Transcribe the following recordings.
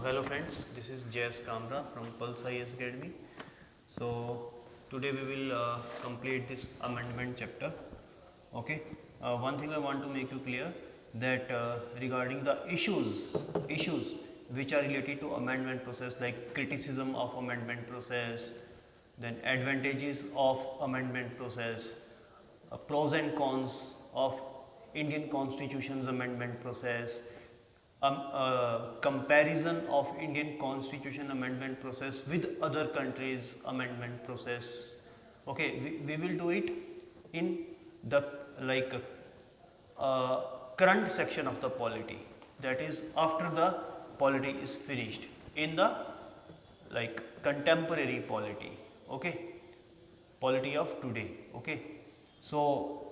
Hello friends, this is JS Kamra from Pulse IAS Academy. So today we will complete this amendment chapter. Okay. One thing I want to make you clear that regarding the issues which are related to amendment process, like criticism of amendment process, then advantages of amendment process, pros and cons of Indian Constitution's amendment process, comparison of Indian Constitution amendment process with other countries amendment process. Okay, we will do it in the current section of the polity, that is after the polity is finished, in the contemporary polity. Okay, polity of today. Okay, so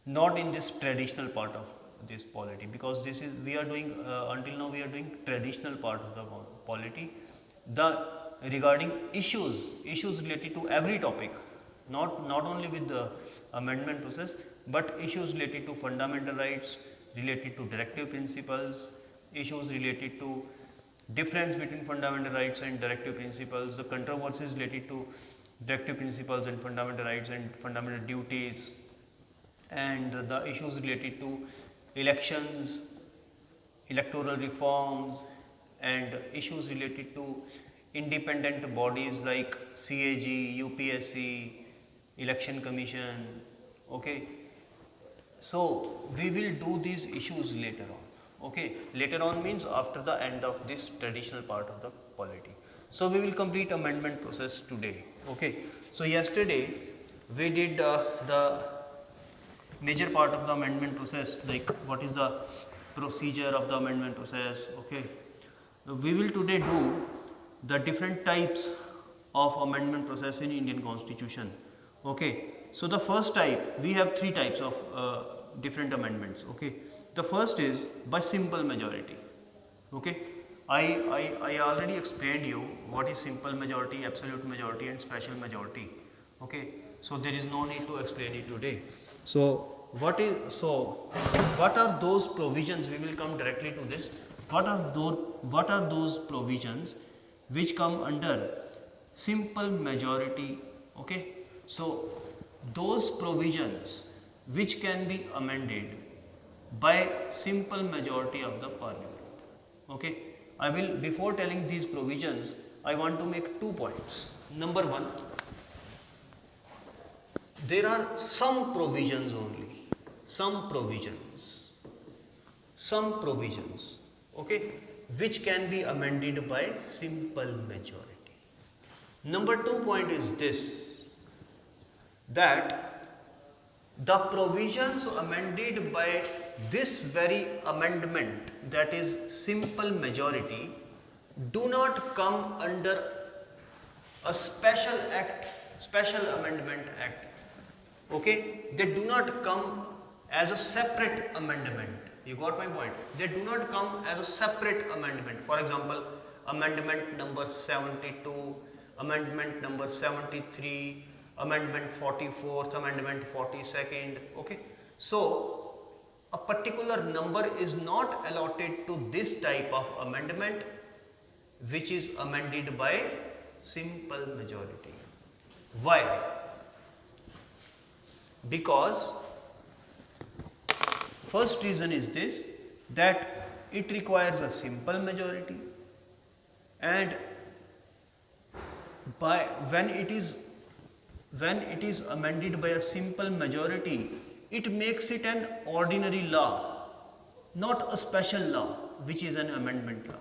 not in this traditional part of this polity, because this is we are doing until now we are doing traditional part of the polity. The regarding issues related to every topic, not only with the amendment process, but issues related to fundamental rights, related to directive principles, issues related to difference between fundamental rights and directive principles, the controversies related to directive principles and fundamental rights and fundamental duties, and the issues related to elections, electoral reforms, and issues related to independent bodies like CAG, UPSC, Election Commission. Okay, so we will do these issues later on. Okay, later on means after the end of this traditional part of the polity. So we will complete amendment process today. Okay, so yesterday we did the major part of the amendment process, like what is the procedure of the amendment process. Okay, we will today do the different types of amendment process in Indian Constitution. Okay, so the first type, we have three types of different amendments. Okay, the first is by simple majority. Okay, I already explained you what is simple majority, absolute majority, and special majority. Okay, so there is no need to explain it today. So what are those provisions? We will come directly to this. What are those provisions which come under simple majority? Okay, so those provisions which can be amended by simple majority of the parliament. Okay, I will, before telling these provisions, I want to make 2 points. Number one, there are some provisions only, some provisions, okay, which can be amended by simple majority. Number 2 point is this, that the provisions amended by this very amendment, that is simple majority, do not come under a special act, special amendment act. Okay, they do not come as a separate amendment. You got my point? They do not come as a separate amendment. For example, amendment number 72, amendment number 73, amendment 44th, amendment 42nd. Okay, so a particular number is not allotted to this type of amendment which is amended by simple majority. Why? Because first reason is this, that it requires a simple majority, and by when it is amended by a simple majority, it makes it an ordinary law, not a special law which is an amendment law.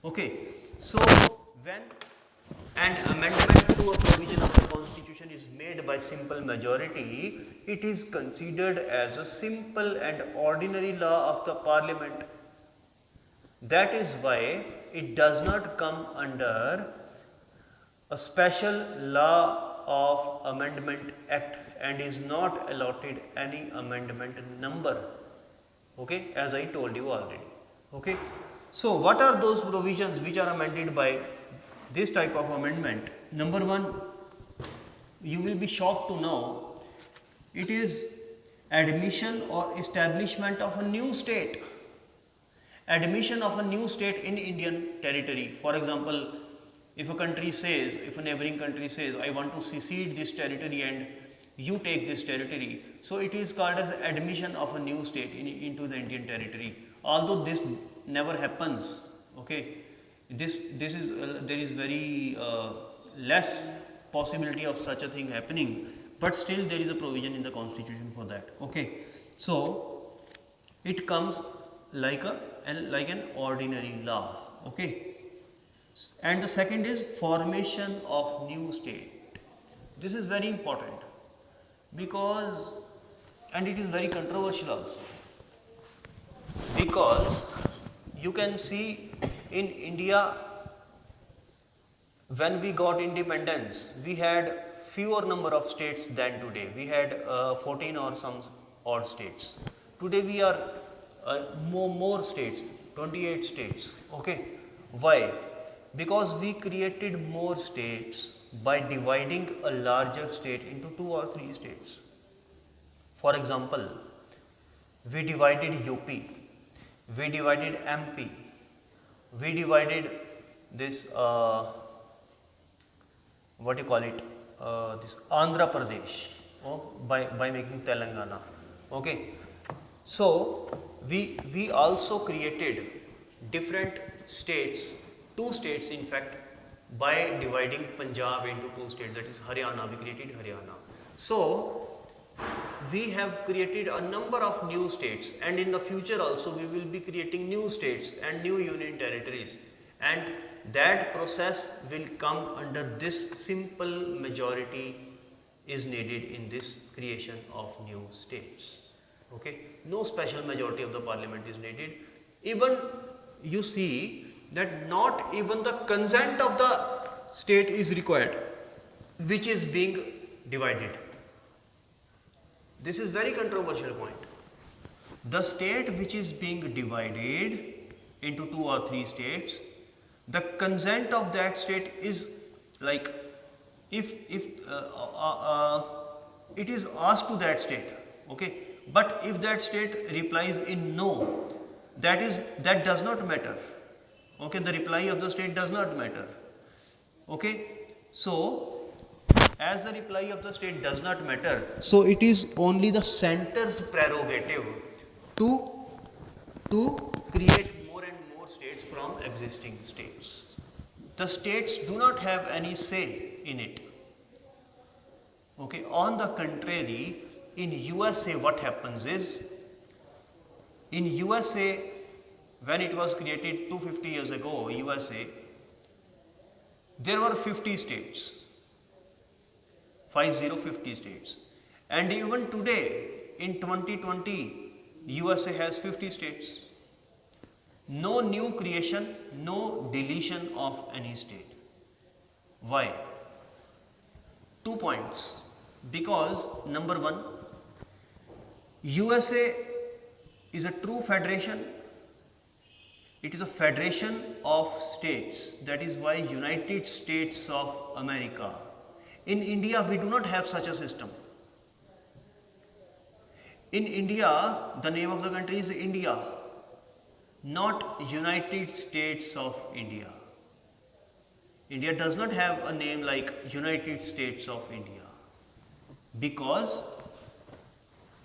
Okay, so when an amendment to a provision of the Constitution is made by simple majority, it is considered as a simple and ordinary law of the parliament. That is why it does not come under a special law of amendment act and is not allotted any amendment number. Okay, as I told you already. Okay, so what are those provisions which are amended by this type of amendment? Number one, you will be shocked to know, it is admission or establishment of a new state. admission of a new state in Indian territory. For example, if a country says, if a neighboring country says, I want to secede this territory and you take this territory, so it is called as admission of a new state into the Indian territory. Although this never happens, okay, this is there is very less possibility of such a thing happening, but still there is a provision in the constitution for that. Okay, so it comes like an ordinary law. Okay, and the second is formation of new state. This is very important because, and it is very controversial also, because you can see in India, when we got independence, we had fewer number of states than today. We had 14 or some odd states. Today we are more states, 28 states. Okay, why? Because we created more states by dividing a larger state into 2 or 3 states. For example, we divided UP, we divided MP, we divided this what you call it, this Andhra Pradesh, by making Telangana. Okay, so we also created different states, 2 states in fact, by dividing Punjab into 2 states, that is Haryana. We created Haryana. So we have created a number of new states, and in the future also we will be creating new states and new union territories, and that process will come under this simple majority is needed in this creation of new states. Okay, no special majority of the parliament is needed. Even you see that not even the consent of the state is required which is being divided. This is very controversial point. The state which is being divided into 2 or 3 states, the consent of that state is like, if it is asked to that state, okay, but if that state replies in no, that does not matter. Okay, the reply of the state does not matter. Okay, so as the reply of the state does not matter, so it is only the center's prerogative to create more and more states from existing states. The states do not have any say in it. Okay, on the contrary, in USA what happens is, in USA, when it was created 250 years ago, USA, there were 50 states, 50 states, and even today in 2020 USA has 50 states. No new creation, no deletion of any state. Why? 2 points. Because number 1, USA is a true federation. It is a federation of states. That is why United States of America. In India, we do not have such a system. In India, the name of the country is India, not United States of India. India does not have a name like United States of India, because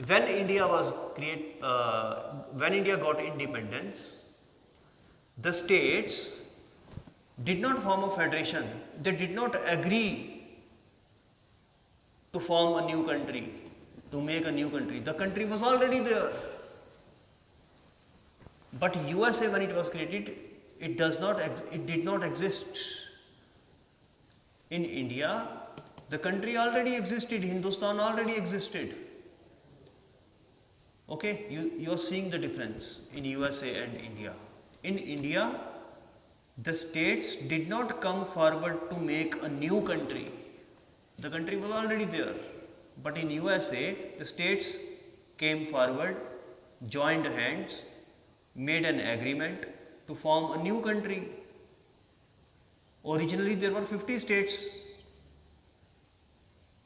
when India got independence, the states did not form a federation. They did not agree to form a new country, to make a new country. The country was already there. But USA, when it was created, it did not exist. In India, the country already existed, Hindustan already existed. Okay, you are seeing the difference in USA and India. In India, the states did not come forward to make a new country. The country was already there. But in USA, the states came forward, joined hands, made an agreement to form a new country. Originally there were 50 states,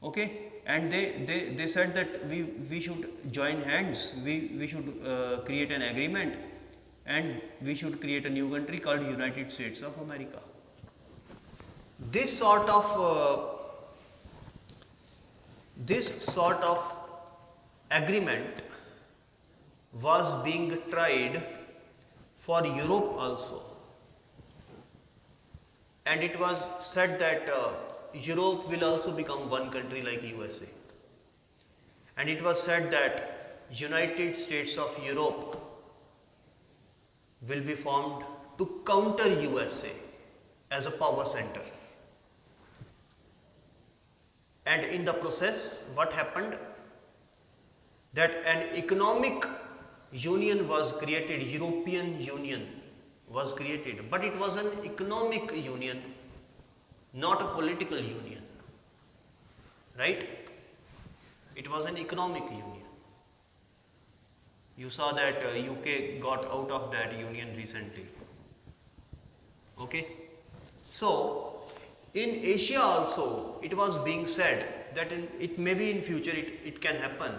okay, and they said that we should join hands, we should create an agreement and we should create a new country called United States of America. This sort of agreement was being tried for Europe also, and it was said that Europe will also become one country like USA, and it was said that United States of Europe will be formed to counter USA as a power center. And in the process, what happened? That an economic union was created, European Union was created, but it was an economic union, not a political union, right? It was an economic union. You saw that UK got out of that union recently. Okay? So, in Asia also, it was being said that it may be in future, it can happen.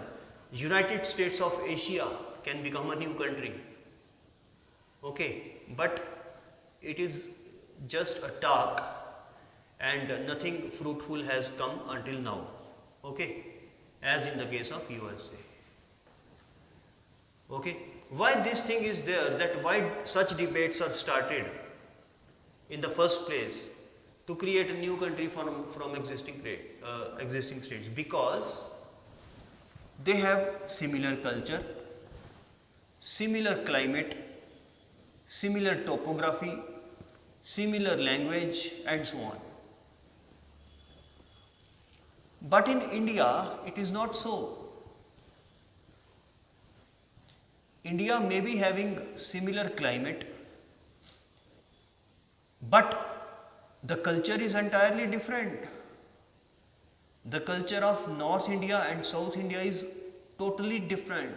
United States of Asia can become a new country. Okay? But it is just a talk and nothing fruitful has come until now. Okay? As in the case of USA. Okay, why this thing is there, that why such debates are started in the first place to create a new country from existing states? Because they have similar culture, similar climate, similar topography, similar language, and so on. But in India, it is not so. India may be having similar climate, but the culture is entirely different. The culture of North India and South India is totally different.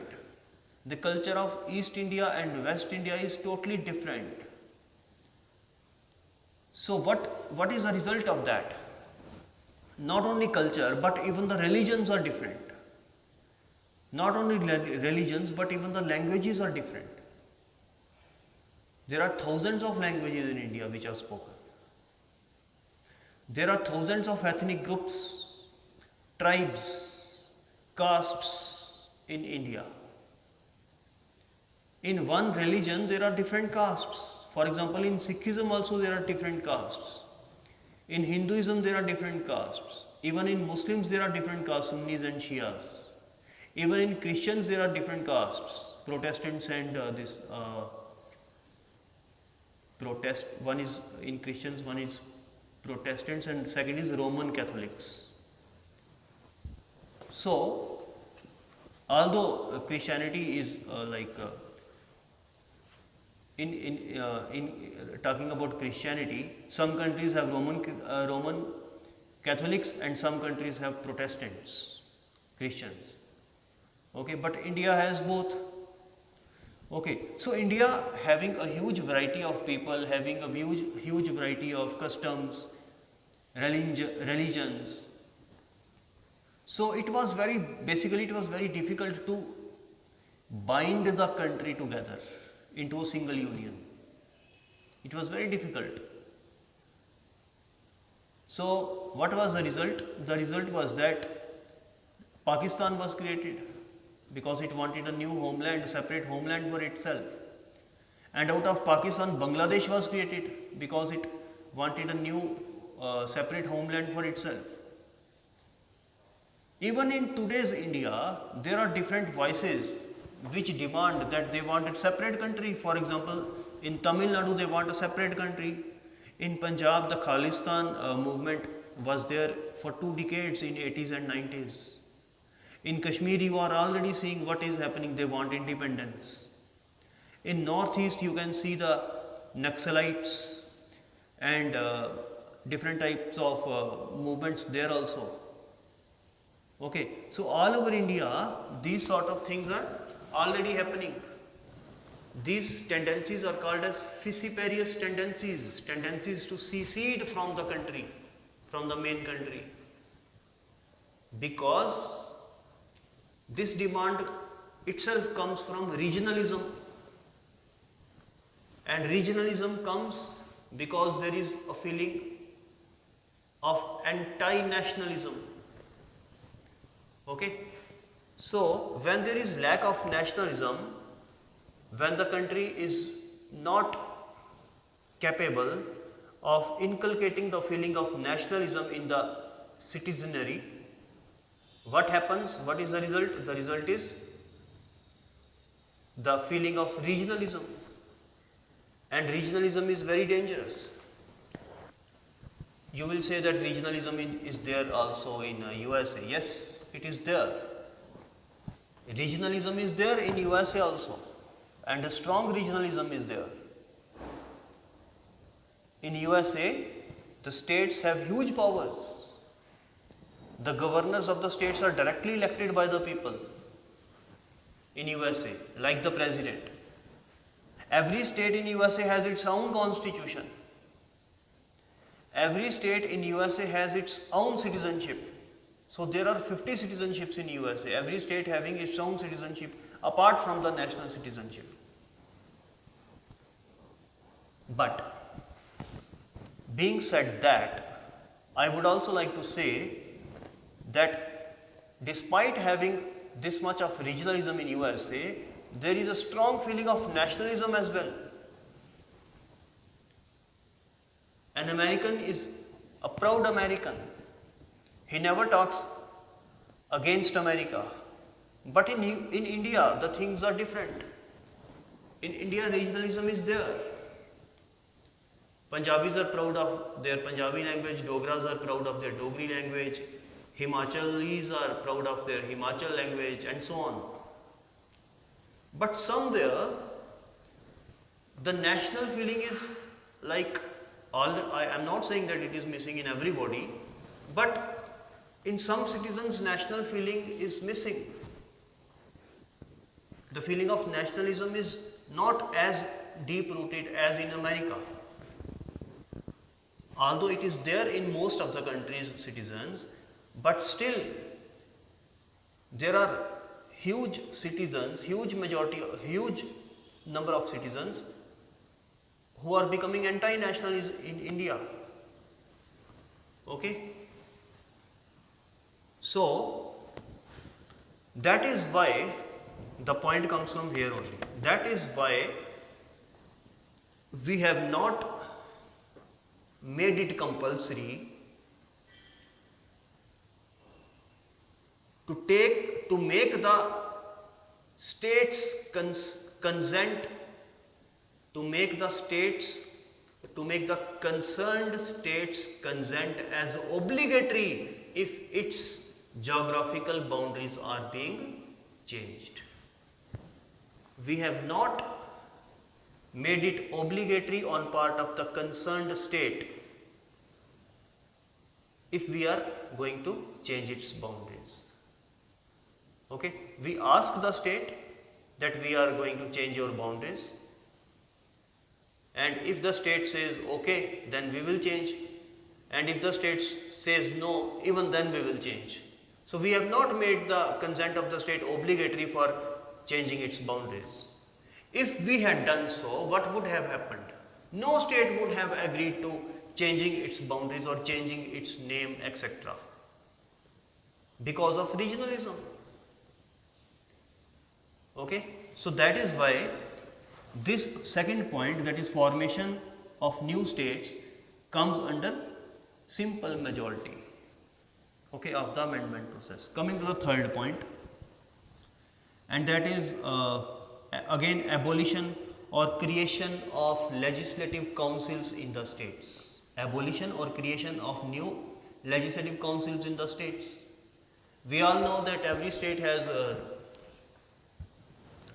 The culture of East India and West India is totally different. So what is the result of that? Not only culture, but even the religions are different. Not only religions, but even the languages are different. There are thousands of languages in India which are spoken. There are thousands of ethnic groups, tribes, castes in India. In one religion, there are different castes. For example, in Sikhism also there are different castes. In Hinduism, there are different castes. Even in Muslims, there are different castes, Sunnis and Shias. Even in Christians, there are different castes, Protestants and one is in Christians, one is Protestants, and second is Roman Catholics. So, although Christianity is in talking about Christianity, some countries have Roman Catholics and some countries have Protestants, Christians. Okay, but India has both. Okay, so India having a huge variety of people, having a huge variety of customs, religions. So it was very difficult to bind the country together into a single union. It was very difficult. So what was the result? The result was that Pakistan was created, because it wanted a new homeland, a separate homeland for itself. And out of Pakistan, Bangladesh was created, because it wanted a new separate homeland for itself. Even in today's India, there are different voices which demand that they want a separate country. For example, in Tamil Nadu, they want a separate country. In Punjab, the Khalistan movement was there for 2 decades in 80s and 90s. In Kashmir, you are already seeing what is happening. They want independence. In Northeast, you can see the Naxalites and different types of movements there also. Okay, so all over India, these sort of things are already happening. These tendencies are called as fissiparous tendencies, tendencies to secede from the country, from the main country. Because this demand itself comes from regionalism. And regionalism comes because there is a feeling of anti-nationalism. Okay, so when there is lack of nationalism, when the country is not capable of inculcating the feeling of nationalism in the citizenry, what happens? What is the result? The result is the feeling of regionalism, and regionalism is very dangerous. You will say that regionalism is there also in USA. Yes, it is there. Regionalism is there in USA also, and a strong regionalism is there. In USA, the states have huge powers. The governors of the states are directly elected by the people in USA, like the president. Every state in USA has its own constitution. Every state in USA has its own citizenship. So there are 50 citizenships in USA, every state having its own citizenship apart from the national citizenship. But being said that, I would also like to say that despite having this much of regionalism in USA, there is a strong feeling of nationalism as well. An American is a proud American. He never talks against America. But in India, the things are different. In India, regionalism is there. Punjabis are proud of their Punjabi language, Dogras are proud of their Dogri language, Himachalis are proud of their Himachal language, and so on. But somewhere, the national feeling is like, I am not saying that it is missing in everybody, but in some citizens, national feeling is missing. The feeling of nationalism is not as deep rooted as in America. Although it is there in most of the country's citizens, but still there are huge citizens, huge number of citizens who are becoming anti-nationalists in India. Okay? So, that is why the point comes from here only. That is why we have not made it compulsory to make the states consent, to make the concerned states consent as obligatory if its geographical boundaries are being changed. We have not made it obligatory on part of the concerned state if we are going to change its boundaries. Okay, we ask the state that we are going to change your boundaries, and if the state says okay, then we will change, and if the state says no, even then we will change. So we have not made the consent of the state obligatory for changing its boundaries. If we had done so, what would have happened? No state would have agreed to changing its boundaries or changing its name, etc. because of regionalism. Okay, so that is why this second point, that is formation of new states, comes under simple majority, okay, of the amendment process. Coming to the third point, and that is again abolition or creation of legislative councils in the states. Abolition or creation of new legislative councils in the states. We all know that every state has a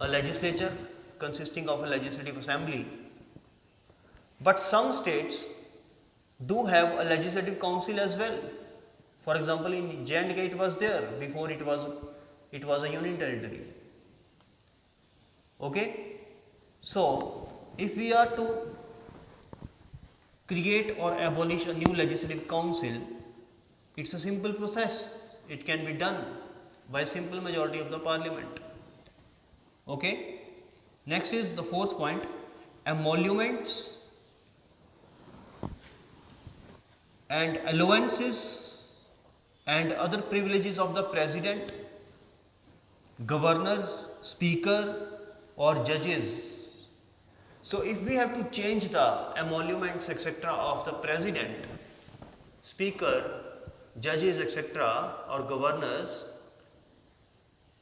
legislature consisting of a legislative assembly, but some states do have a legislative council as well. For example, in J&K it was there before it was a union territory. Okay, so if we are to create or abolish a new legislative council, it's a simple process. It can be done by simple majority of the parliament. Okay, next is the fourth point, emoluments and allowances and other privileges of the president, governors, speaker or judges. So if we have to change the emoluments etc. of the president, speaker, judges etc. or governors,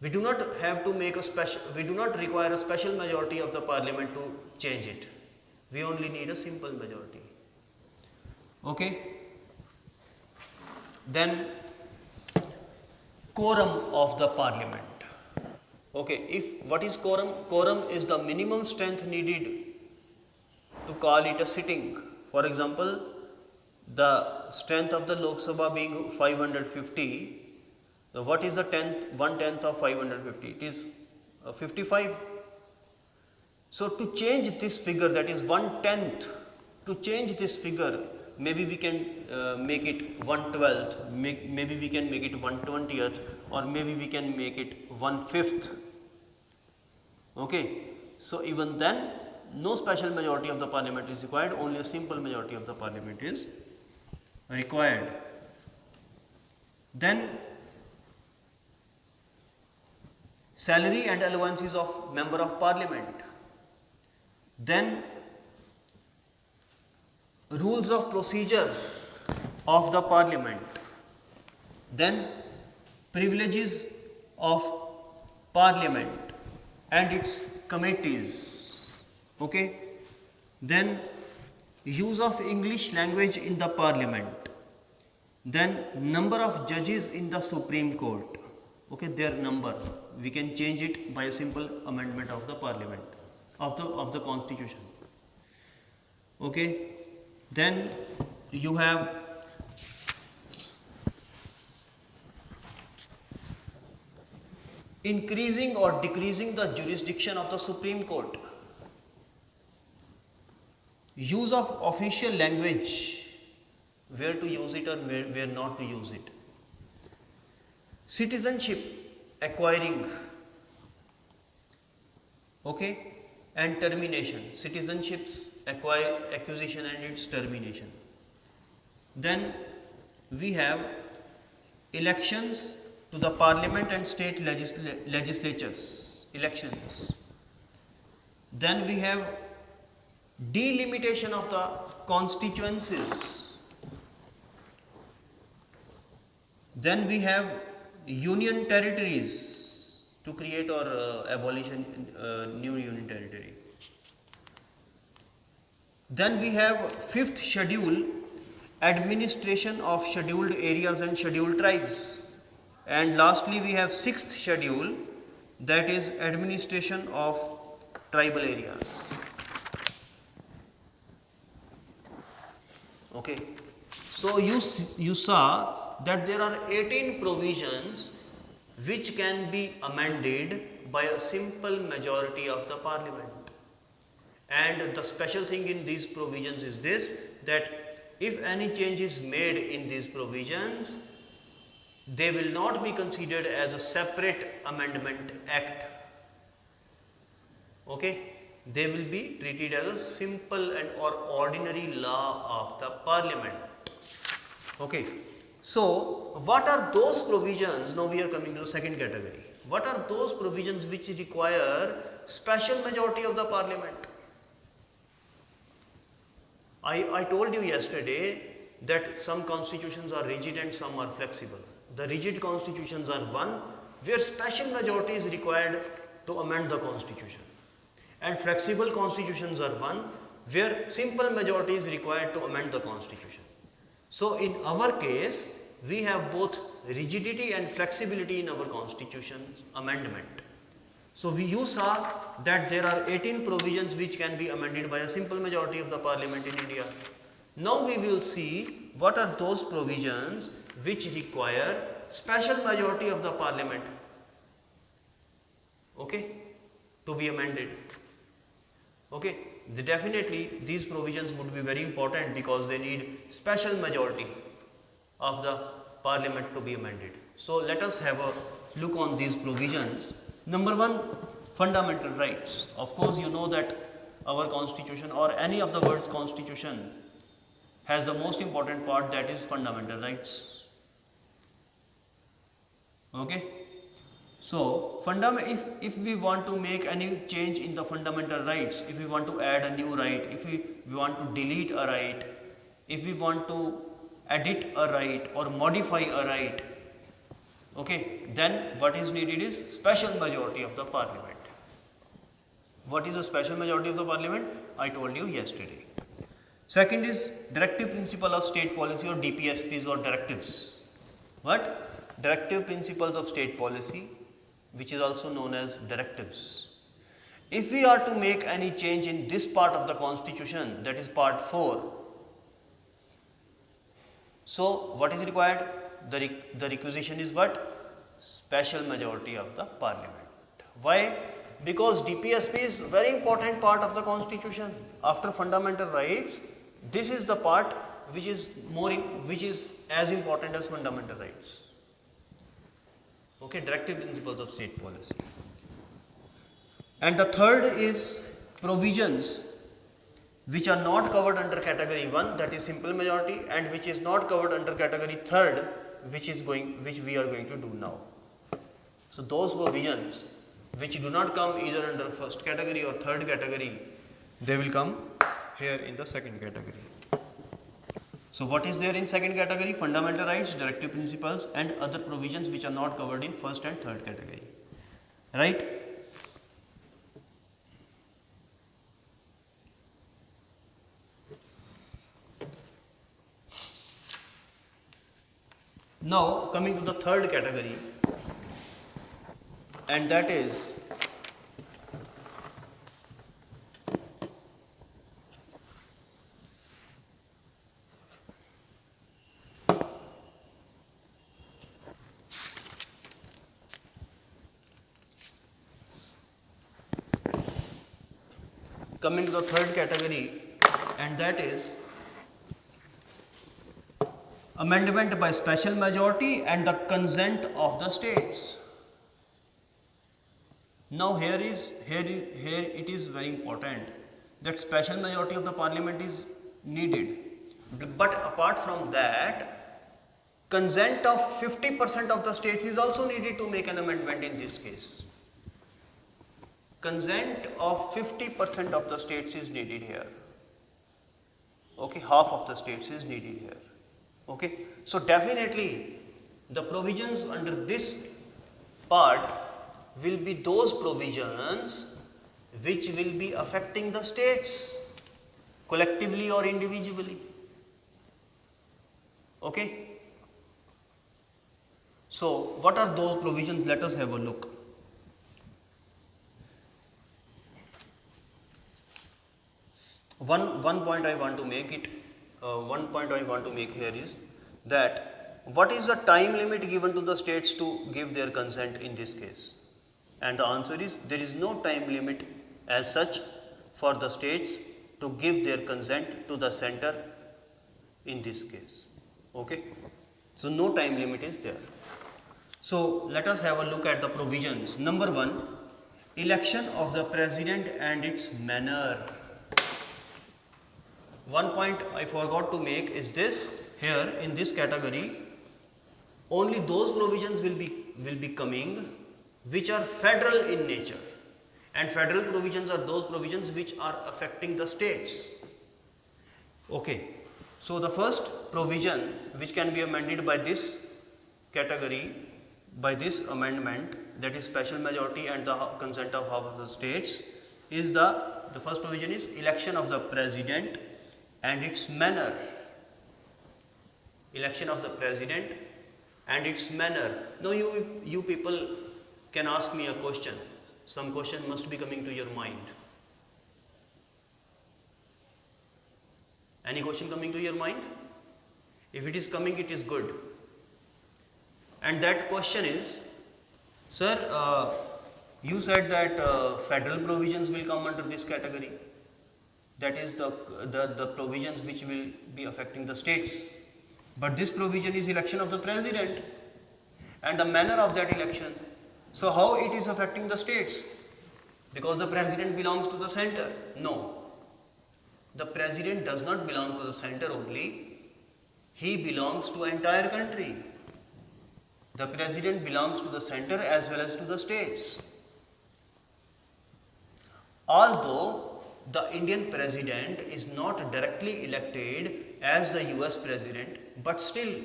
we do not require a special majority of the parliament to change it. We only need a simple majority. Okay. Then quorum of the parliament. Okay, what is quorum? Quorum is the minimum strength needed to call it a sitting. For example, the strength of the Lok Sabha being 550. So what is the 1/10 of 550? It is 55. So to change this figure, that is 1/10, to change this figure, maybe we can make it 1/12, maybe we can make it 1/20th, or maybe we can make it 1/5. Okay, so even then no special majority of the parliament is required, only a simple majority of the parliament is required. Then salary and allowances of member of parliament. Then rules of procedure of the parliament. Then privileges of parliament and its committees. Okay. Then use of English language in the parliament. Then number of judges in the Supreme Court. Okay, their number, we can change it by a simple amendment of the parliament, of the constitution. Okay, then you have increasing or decreasing the jurisdiction of the Supreme Court, use of official language, where to use it or where not to use it, citizenship acquiring, okay, and termination, citizenships acquisition and its termination. Then we have elections to the parliament and state legislatures, elections. Then we have delimitation of the constituencies. Then we have union territories, to create or abolition new union territory. Then we have fifth schedule, administration of scheduled areas and scheduled tribes. And lastly we have sixth schedule, that is administration of tribal areas. Okay, so you saw that there are 18 provisions which can be amended by a simple majority of the parliament. And the special thing in these provisions is this, that if any change is made in these provisions, they will not be considered as a separate amendment act. Okay, they will be treated as a simple and or ordinary law of the parliament. Okay, so what are those provisions? Now we are coming to the second category. What are those provisions which require special majority of the parliament? I told you yesterday that some constitutions are rigid and some are flexible. The rigid constitutions are one where special majority is required to amend the constitution, and flexible constitutions are one where simple majority is required to amend the constitution. So in our case, we have both rigidity and flexibility in our constitution's amendment. So you saw that there are 18 provisions which can be amended by a simple majority of the parliament in India. Now we will see what are those provisions which require special majority of the parliament, okay, to be amended. Okay, definitely these provisions would be very important because they need special majority of the parliament to be amended. So let us have a look on these provisions. Number one, fundamental rights. Of course, you know that our constitution or any of the world's constitution has the most important part, that is fundamental rights. Okay. So if we want to make any change in the fundamental rights, if we want to add a new right, if we want to delete a right, if we want to edit a right or modify a right, okay, then what is needed is special majority of the parliament. What is a special majority of the parliament? I told you yesterday. Second is directive principle of state policy, or DPSPs, or directives. What? Directive principles of state policy, which is also known as directives. If we are to make any change in this part of the constitution, that is part 4, so what is required? The requisition is what? Special majority of the parliament. Why? Because DPSP is very important part of the constitution. After fundamental rights, this is the part which is as important as fundamental rights. Okay, directive principles of state policy. And the third is provisions which are not covered under category 1, that is simple majority, and which is not covered under category 3rd, which we are going to do now. So those provisions which do not come either under first category or third category, they will come here in the second category. So what is there in second category? Fundamental rights, directive principles, and other provisions which are not covered in first and third category. Right? Now coming to the third category, and that is and that is amendment by special majority and the consent of the states. Now here it is very important that special majority of the parliament is needed, but apart from that, consent of 50% of the states is also needed to make an amendment in this case. Consent of 50% of the states is needed here. Okay, half of the states is needed here. Okay, so definitely the provisions under this part will be those provisions which will be affecting the states collectively or individually. Okay, so what are those provisions? Let us have a look. One point I want to make here is that what is the time limit given to the states to give their consent in this case? And the answer is there is no time limit as such for the states to give their consent to the center in this case. Okay, so no time limit is there. So let us have a look at the provisions. Number 1, election of the president and its manner. One point I forgot to make is this: here in this category, only those provisions will be coming which are federal in nature, and federal provisions are those provisions which are affecting the states. Okay, so the first provision which can be amended by this category, by this amendment, that is special majority and the consent of half of the states, is the first provision is election of the president and its manner. Election of the president and its manner. Now you people can ask me a question. Some question must be coming to your mind. Any question coming to your mind? If it is coming, it is good. And that question is, sir, you said that federal provisions will come under this category. That is the provisions which will be affecting the states. But this provision is election of the president and the manner of that election. So how it is affecting the states? because the president belongs to the center. No, the president does not belong to the center only, he belongs to entire country. The president belongs to the center as well as to the states. Although the Indian president is not directly elected as the US president, but still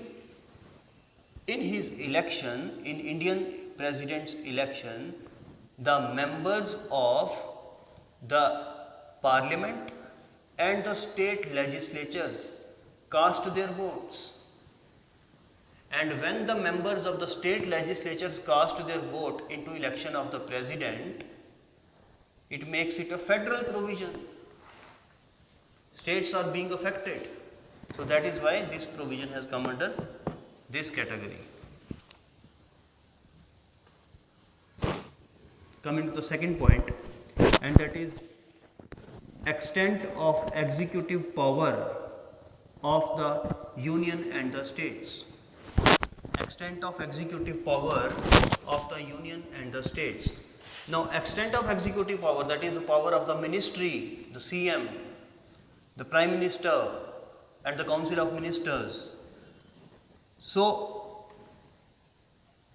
in his election, in Indian president's election, the members of the parliament and the state legislatures cast their votes. And when the members of the state legislatures cast their vote into election of the president, it makes it a federal provision. States are being affected. So that is why this provision has come under this category. Coming to the second point, and that is extent of executive power of the union and the states. Extent of executive power of the union and the states. Now, extent of executive power, that is the power of the ministry, the CM, the Prime Minister and the Council of Ministers. So,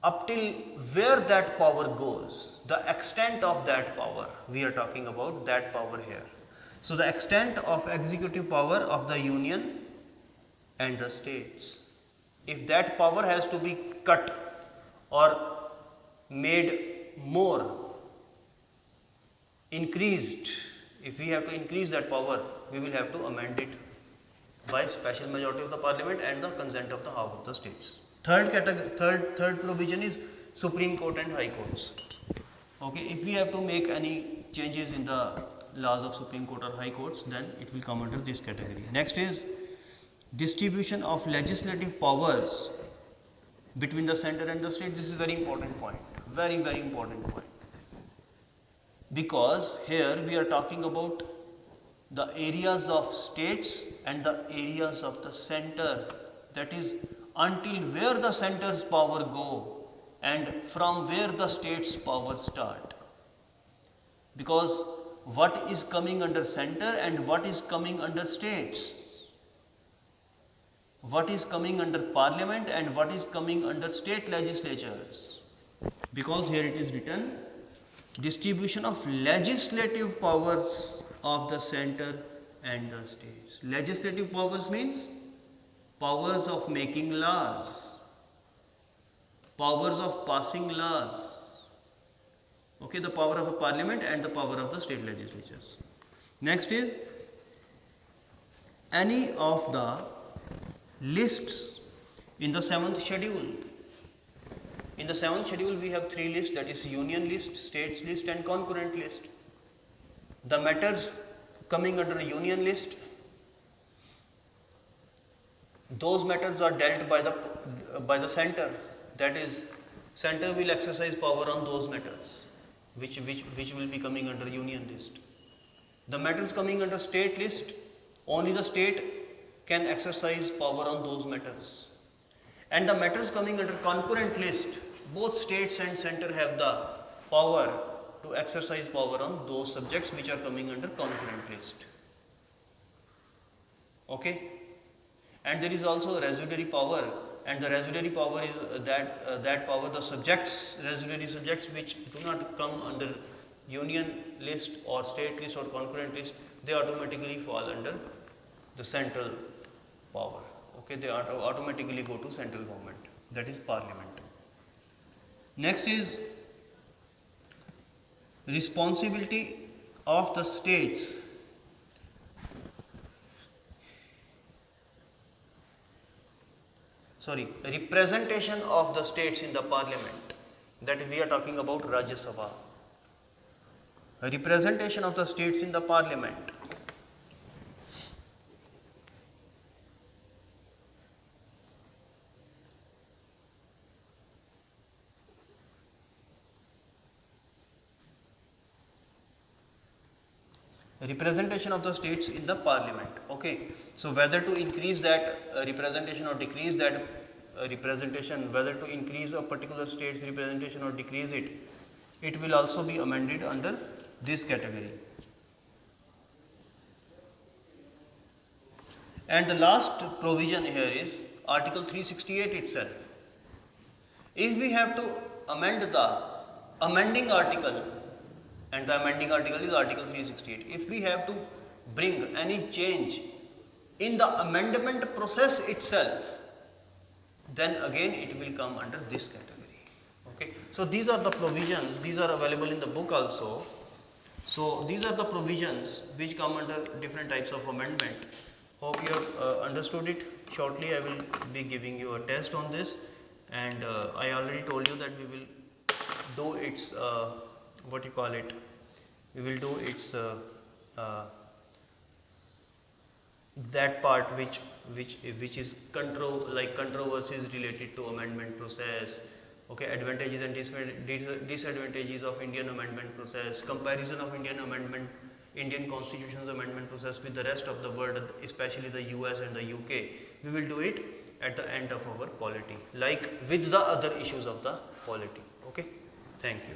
up till where that power goes, the extent of that power, we are talking about that power here. So, the extent of executive power of the union and the states. If that power has to be cut or made more, increased, if we have to increase that power, we will have to amend it by special majority of the parliament and the consent of the half of the states. Third provision is Supreme Court and High Courts. Okay, if we have to make any changes in the laws of Supreme Court or High Courts, then it will come under this category. Next is distribution of legislative powers between the center and the state. This is a very important point, very important point, because here we are talking about the areas of states and the areas of the center, that is until where the center's power go and from where the state's power start, because what is coming under center and what is coming under states, what is coming under parliament and what is coming under state legislatures, because here it is written distribution of legislative powers of the center and the states. Legislative powers means powers of making laws, powers of passing laws, okay, the power of the parliament and the power of the state legislatures. Next is any of the lists in the 7th schedule. In the 7th schedule we have 3 lists, that is union list, states list and concurrent list. The matters coming under a union list, those matters are dealt by the center, that is center will exercise power on those matters which will be coming under union list. The matters coming under state list, only the state can exercise power on those matters. And the matters coming under concurrent list, both states and center have the power to exercise power on those subjects which are coming under concurrent list. Okay? And there is also residuary power, and the residuary power is that power, the subjects, residuary subjects which do not come under union list or state list or concurrent list, they automatically fall under the central power. Okay, they automatically go to central government, that is parliament. Next is responsibility of the states representation of the states in the parliament, that we are talking about Rajya Sabha. Representation of the states in the parliament. Representation of the states in the parliament. Okay, so whether to increase that representation or decrease that representation, whether to increase a particular state's representation or decrease it, it will also be amended under this category. And the last provision here is Article 368 itself. If we have to amend the amending article, and the amending article is Article 368, if we have to bring any change in the amendment process itself, then again it will come under this category. Okay, so these are the provisions, these are available in the book also. So these are the provisions which come under different types of amendment. Hope you have understood it. Shortly I will be giving you a test on this, and I already told you that we will do its what you call it, we will do its that part which is controversies related to amendment process. Okay, advantages and disadvantages of Indian amendment process, comparison of Indian Constitution's amendment process with the rest of the world, especially the US and the UK. We will do it at the end of our polity, like with the other issues of the polity. Okay, thank you.